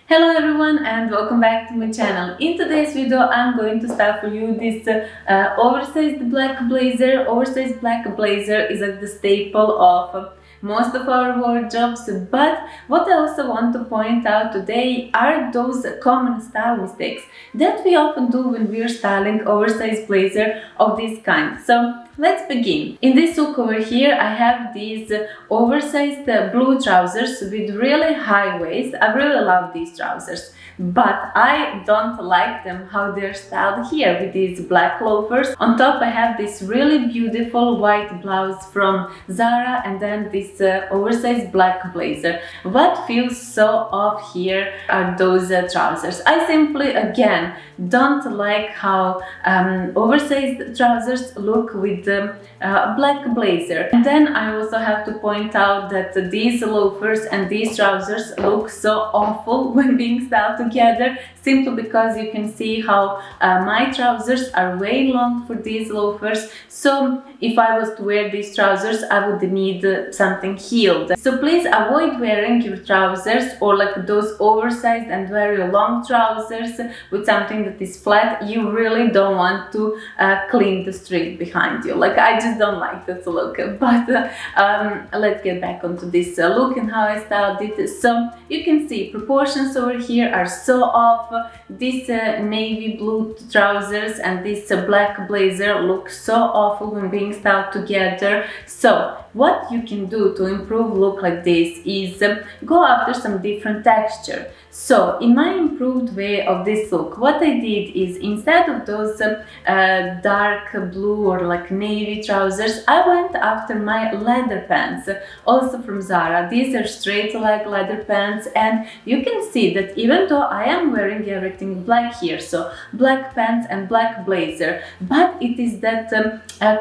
Hello everyone and welcome back to my channel. In today's video I'm going to style for you this oversized black blazer. Oversized black blazer is like the staple of most of our wardrobes, but what I also want to point out today are those common style mistakes that we often do when we are styling oversized blazer of this kind. So let's begin. In this look over here I have these oversized blue trousers with really high waist. I really love these trousers, but I don't like them how they're styled here with these black loafers. On top I have this really beautiful white blouse from Zara and then this oversized black blazer. What feels so off here are those trousers. I simply again don't like how oversized trousers look with the black blazer. And then I also have to point out that these loafers and these trousers look so awful when being styled together, simply because you can see how my trousers are way long for these loafers. So if I was to wear these trousers I would need something heeled. So please avoid wearing your trousers or like those oversized and very long trousers with something that is flat. You really don't want to clean the street behind you. Like, I just don't like that look. But let's get back onto this look and how I styled it. So you can see proportions over here are so off. This navy blue trousers and this black blazer look so awful when being styled together. So what you can do to improve look like this is go after some different texture. So in my improved way of this look, what I did is, instead of those dark blue or like navy trousers, I went after my leather pants, also from Zara. These are straight leg leather pants, and you can see that even though I am wearing everything black here, so black pants and black blazer, but it is that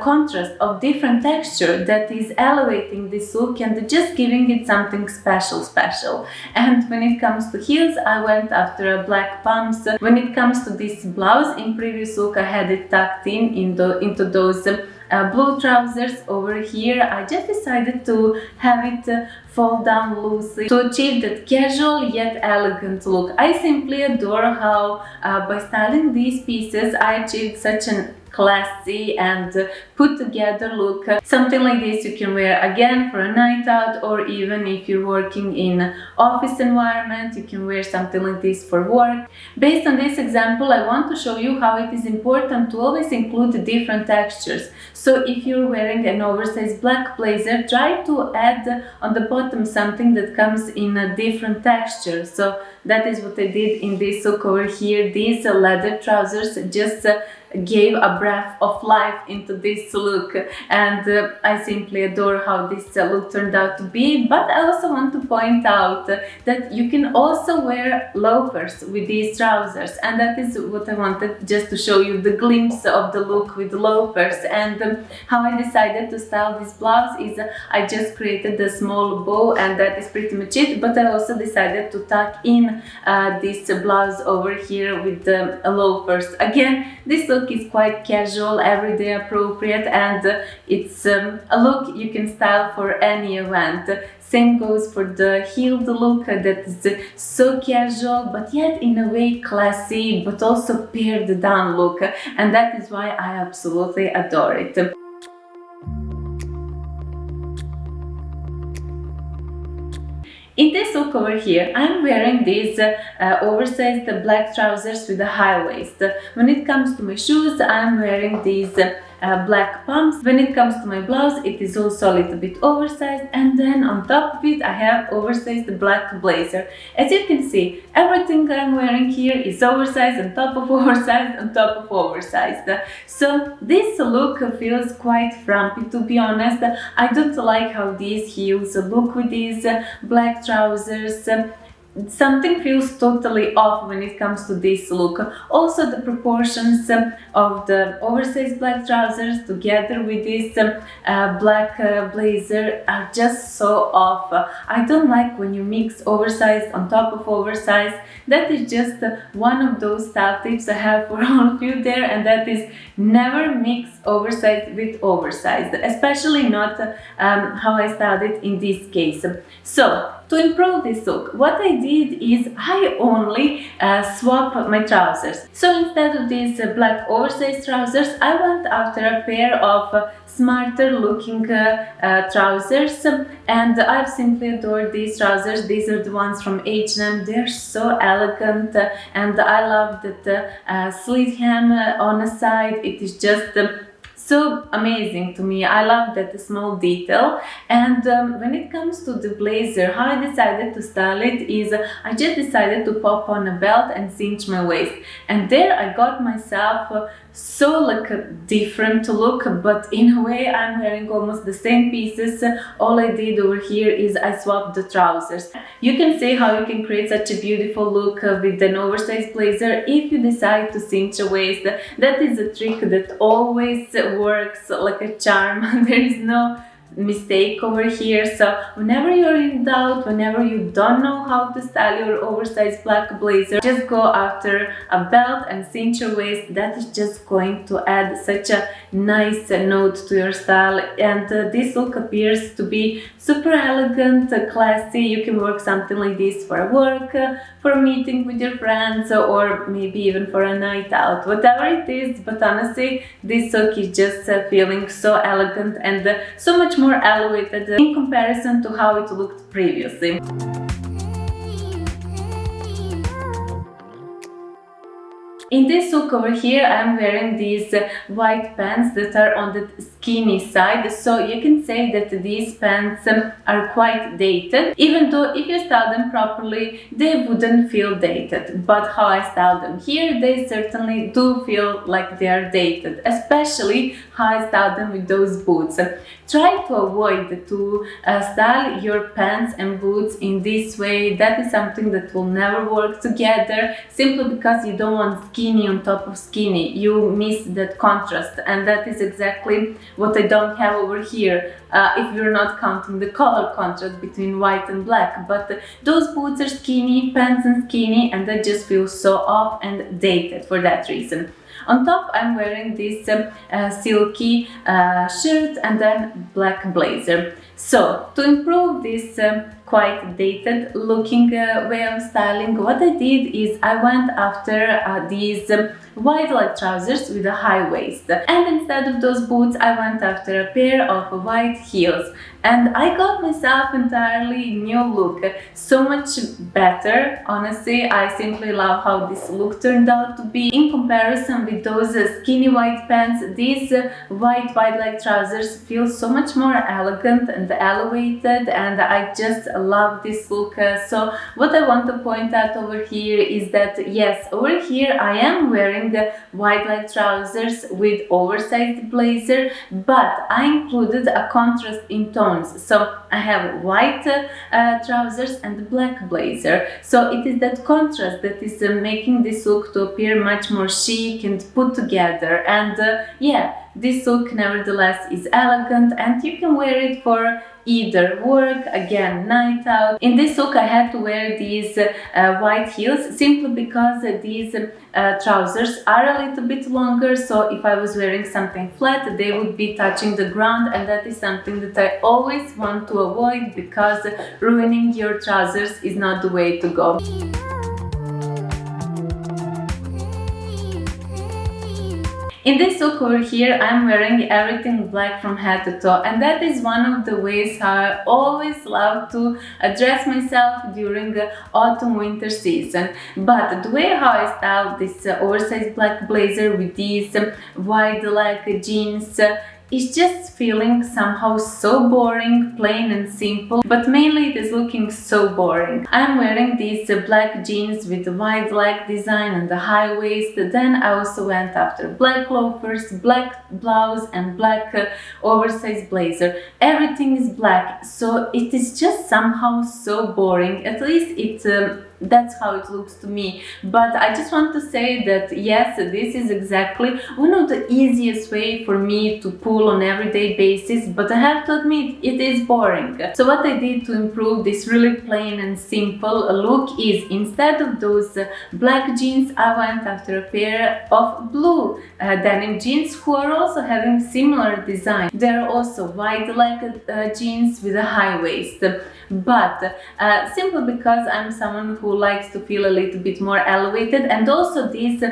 contrast of different texture that is elevating this look and just giving it something special. And when it comes to heels, I went after a black pumps. When it comes to this blouse, in previous look I had it tucked into those blue trousers over here. I just decided to have it fall down loosely to achieve that casual yet elegant look. I simply adore how by styling these pieces I achieved such an classy and put together look. Something like this you can wear again for a night out, or even if you're working in an office environment, you can wear something like this for work. Based on this example, I want to show you how it is important to always include different textures. So if you're wearing an oversized black blazer, try to add on the bottom something that comes in a different texture. So that is what I did in this look over here. These leather trousers just gave a breath of life into this look, and I simply adore how this look turned out to be. But I also want to point out that you can also wear loafers with these trousers, and that is what I wanted, just to show you the glimpse of the look with loafers. And how I decided to style this blouse is I just created a small bow, and that is pretty much it. But I also decided to tuck in this blouse over here with the loafers. Again, this look is quite casual, everyday appropriate, and it's a look you can style for any event. Same goes for the heeled look that is so casual but yet in a way classy, but also pared down look, and that is why I absolutely adore it. In this look over here, I'm wearing these oversized black trousers with a high waist. When it comes to my shoes, I'm wearing these black pumps. When it comes to my blouse, it is also a little bit oversized, and then on top of it I have oversized black blazer. As you can see, everything I'm wearing here is oversized on top of oversized on top of oversized. So this look feels quite frumpy, to be honest. I don't like how these heels look with these black trousers. Something feels totally off when it comes to this look. Also, the proportions of the oversized black trousers together with this black blazer are just so off. I don't like when you mix oversized on top of oversized. That is just one of those style tips I have for all of you there, and that is never mix oversized with oversized, especially not how I styled it in this case. So to improve this look, what I did is I only swap my trousers. So instead of these black oversized trousers, I went after a pair of smarter looking trousers, and I've simply adored these trousers. These are the ones from H&M. They're so elegant, and I love that slit hem on the side. It is just so amazing to me. I love that small detail. And when it comes to the blazer, how I decided to style it is I just decided to pop on a belt and cinch my waist, and there I got myself so like a different look, but in a way I'm wearing almost the same pieces. All I did over here is I swapped the trousers. You can see how you can create such a beautiful look with an oversized blazer if you decide to cinch a waist. That is a trick that always works like a charm. There is no mistake over here. So whenever you're in doubt, whenever you don't know how to style your oversized black blazer, just go after a belt and cinch your waist. That is just going to add such a nice note to your style, and this look appears to be super elegant, classy. You can work something like this for work, for a meeting with your friends, or maybe even for a night out, whatever it is. But honestly, this look is just feeling so elegant and so much more elevated in comparison to how it looked previously. In this look over here, I'm wearing these white pants that are on the skinny side, so you can say that these pants are quite dated, even though if you style them properly, they wouldn't feel dated. But how I style them here, they certainly do feel like they are dated, especially how I style them with those boots. Try to avoid to style your pants and boots in this way. That is something that will never work together, simply because you don't want skinny on top of skinny. You miss that contrast, and that is exactly what I don't have over here, if you're not counting the color contrast between white and black. But those boots are skinny, pants and skinny, and that just feels so off and dated for that reason. On top, I'm wearing this silky shirt and then black blazer. So to improve this quite dated looking way of styling, what I did is I went after these wide leg trousers with a high waist, and instead of those boots I went after a pair of white heels, and I got myself entirely new look, so much better. Honestly, I simply love how this look turned out to be. In comparison with those skinny white pants, these white wide leg trousers feel so much more elegant and elevated, and I just love this look. So what I want to point out over here is that yes, over here I am wearing wide leg trousers with oversized blazer, but I included a contrast in tones. So I have white trousers and black blazer. So it is that contrast that is making this look to appear much more chic and put together. And yeah, this look nevertheless is elegant, and you can wear it for either work, again, night out. In this look I had to wear these white heels simply because these trousers are a little bit longer, so if I was wearing something flat they would be touching the ground, and that is something that I always want to avoid, because ruining your trousers is not the way to go. In this look over here, I'm wearing everything black from head to toe, and that is one of the ways how I always love to dress myself during the autumn-winter season. But the way how I style this oversized black blazer with these wide leg jeans is just feeling somehow so boring, plain and simple, but mainly it is looking so boring. I'm wearing these black jeans with the wide leg design and the high waist. Then I also went after black loafers, black blouse and black oversized blazer. Everything is black, so it is just somehow so boring. At least it that's how it looks to me. But I just want to say that yes, this is exactly one of the easiest way for me to pull on everyday basis, but I have to admit it is boring. So what I did to improve this really plain and simple look is, instead of those black jeans, I went after a pair of blue denim jeans who are also having similar design. They're also wide leg jeans with a high waist, but simply because I'm someone who likes to feel a little bit more elevated, and also these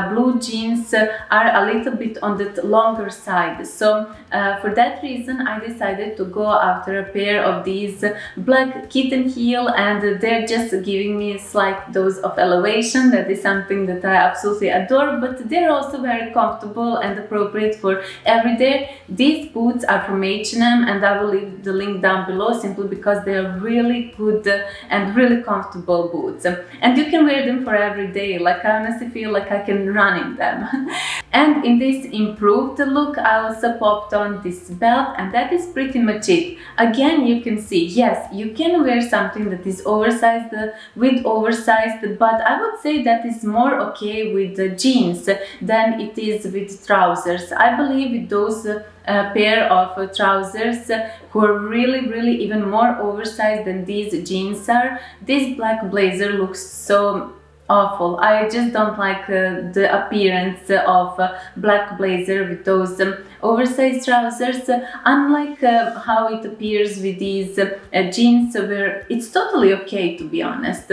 blue jeans are a little bit on the longer side. So for that reason I decided to go after a pair of these black kitten heel, and they're just giving me a slight dose of elevation. That is something that I absolutely adore, but they're also very comfortable and appropriate for everyday. These boots are from H&M, and I will leave the link down below, simply because they are really good and really comfortable boots, and you can wear them for every day. Like, I honestly feel like I can run in them. And in this improved look I also popped on this belt, and that is pretty much it. Again, you can see, yes, you can wear something that is oversized with oversized, but I would say that is more okay with the jeans than it is with trousers. I believe with those pair of trousers who are really even more oversized than these jeans are, this black blazer looks so awful. I just don't like the appearance of black blazer with those oversized trousers, unlike how it appears with these jeans, where it's totally okay, to be honest.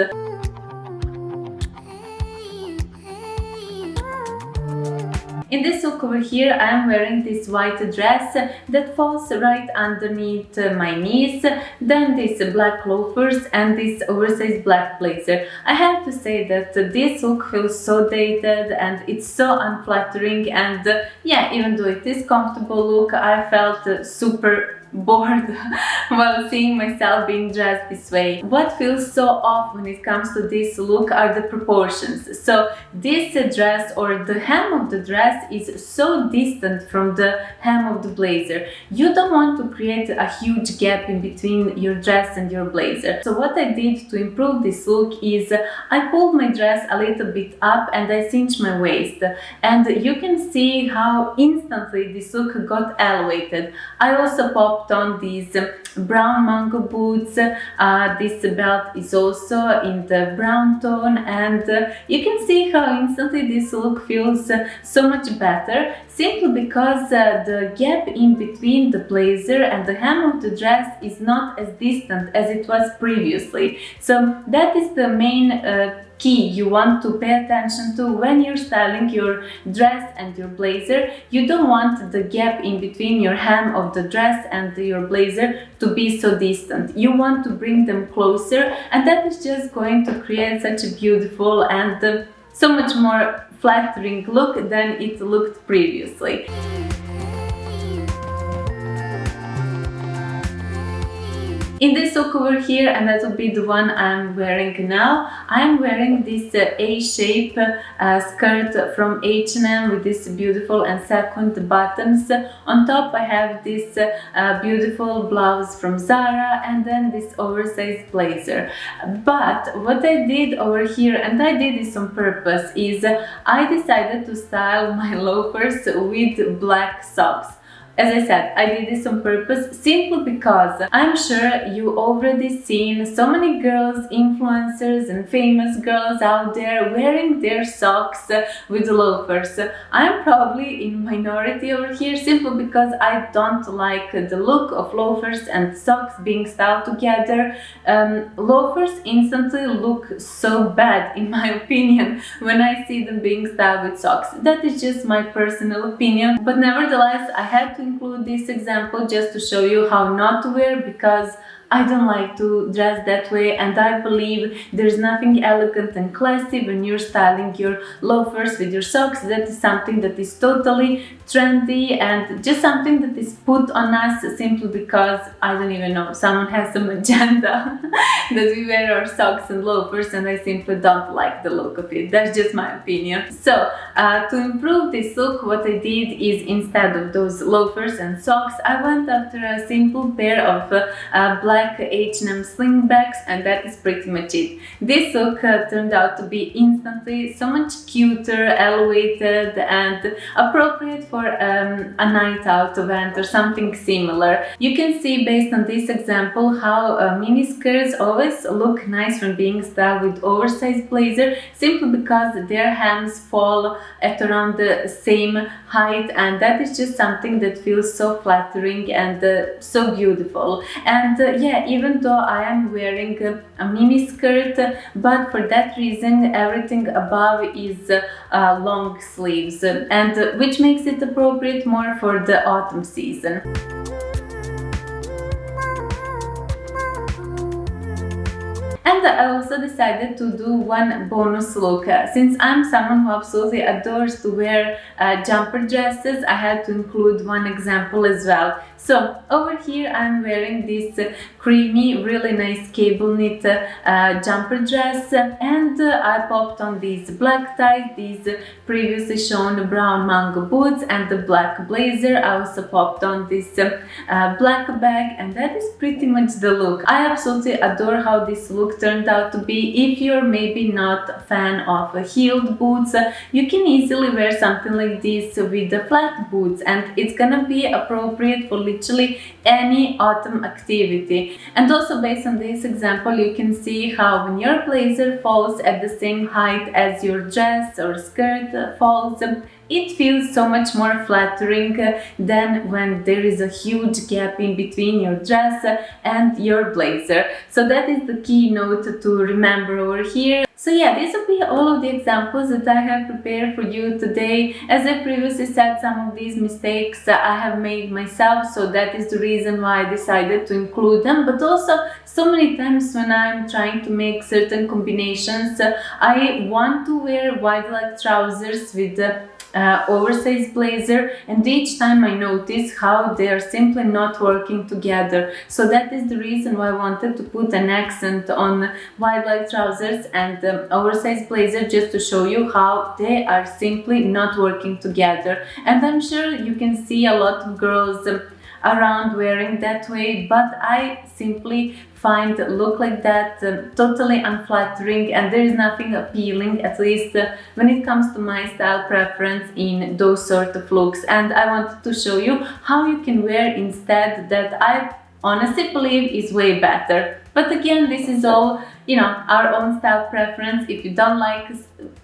In this look over here, I am wearing this white dress that falls right underneath my knees, then these black loafers and this oversized black blazer. I have to say that this look feels so dated and it's so unflattering, and yeah, even though it is comfortable look, I felt super bored while seeing myself being dressed this way. What feels so off when it comes to this look are the proportions. So this dress, or the hem of the dress, is so distant from the hem of the blazer. You don't want to create a huge gap in between your dress and your blazer. So what I did to improve this look is I pulled my dress a little bit up and I cinched my waist, and you can see how instantly this look got elevated. I also popped on these brown mango boots. This belt is also in the brown tone, and you can see how instantly this look feels so much better, simply because the gap in between the blazer and the hem of the dress is not as distant as it was previously. So that is the main key you want to pay attention to when you're styling your dress and your blazer. You don't want the gap in between your hem of the dress and your blazer to be so distant. You want to bring them closer, and that is just going to create such a beautiful and so much more flattering look than it looked previously. In this look over here, and that will be the one I'm wearing now, I'm wearing this A-shape skirt from H&M with this beautiful and sequined buttons. On top I have this beautiful blouse from Zara, and then this oversized blazer. But what I did over here, and I did this on purpose, is I decided to style my loafers with black socks. As I said, I did this on purpose simply because I'm sure you already seen so many girls, influencers and famous girls out there wearing their socks with loafers. I'm probably in minority over here simply because I don't like the look of loafers and socks being styled together. Loafers instantly look so bad, in my opinion, when I see them being styled with socks. That is just my personal opinion, but nevertheless I had to include this example just to show you how not to wear, because I don't like to dress that way, and I believe there's nothing elegant and classy when you're styling your loafers with your socks. That is something that is totally trendy and just something that is put on us simply because, I don't even know, someone has some agenda that we wear our socks and loafers, and I simply don't like the look of it. That's just my opinion. So to improve this look, what I did is, instead of those loafers and socks, I went after a simple pair of black black H&M slingbacks, and that is pretty much it. This look turned out to be instantly so much cuter, elevated, and appropriate for a night out event or something similar. You can see based on this example how mini skirts always look nice when being styled with oversized blazer, simply because their hems fall at around the same height, and that is just something that feels so flattering and so beautiful. And yeah, even though I am wearing a mini skirt, but for that reason everything above is long sleeves, and which makes it appropriate more for the autumn season. And I also decided to do one bonus look. Since I'm someone who absolutely adores to wear jumper dresses, I had to include one example as well. So over here I'm wearing this creamy, really nice cable knit jumper dress, and I popped on these black ties, these previously shown brown mango boots, and the black blazer. I also popped on this black bag, and that is pretty much the look. I absolutely adore how this look turned out to be. If you're maybe not a fan of heeled boots, you can easily wear something like this with the flat boots, and it's gonna be appropriate for literally any autumn activity. And also based on this example, you can see how when your blazer falls at the same height as your dress or skirt falls, it feels so much more flattering than when there is a huge gap in between your dress and your blazer. So that is the key note to remember over here. So yeah, these will be all of the examples that I have prepared for you today. As I previously said, some of these mistakes I have made myself, so that is the reason why I decided to include them. But also, so many times when I'm trying to make certain combinations, I want to wear wide leg trousers with oversized blazer, and each time I notice how they are simply not working together. So that is the reason why I wanted to put an accent on wide leg trousers and oversized blazer, just to show you how they are simply not working together. And I'm sure you can see a lot of girls around wearing that way, but I simply find a look like that totally unflattering, and there is nothing appealing, at least when it comes to my style preference in those sort of looks. And I wanted to show you how you can wear instead that I honestly believe is way better. But again, this is all, you know, our own style preference. If you don't like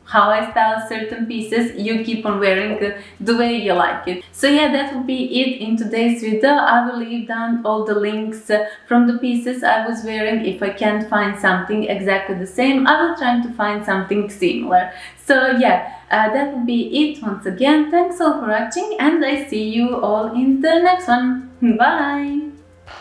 how I style certain pieces, you keep on wearing the way you like it. So yeah, that will be it in today's video. I will leave down all the links from the pieces I was wearing. If I can't find something exactly the same, I will try to find something similar. So yeah, that will be it once again. Thanks all for watching, and I see you all in the next one. Bye!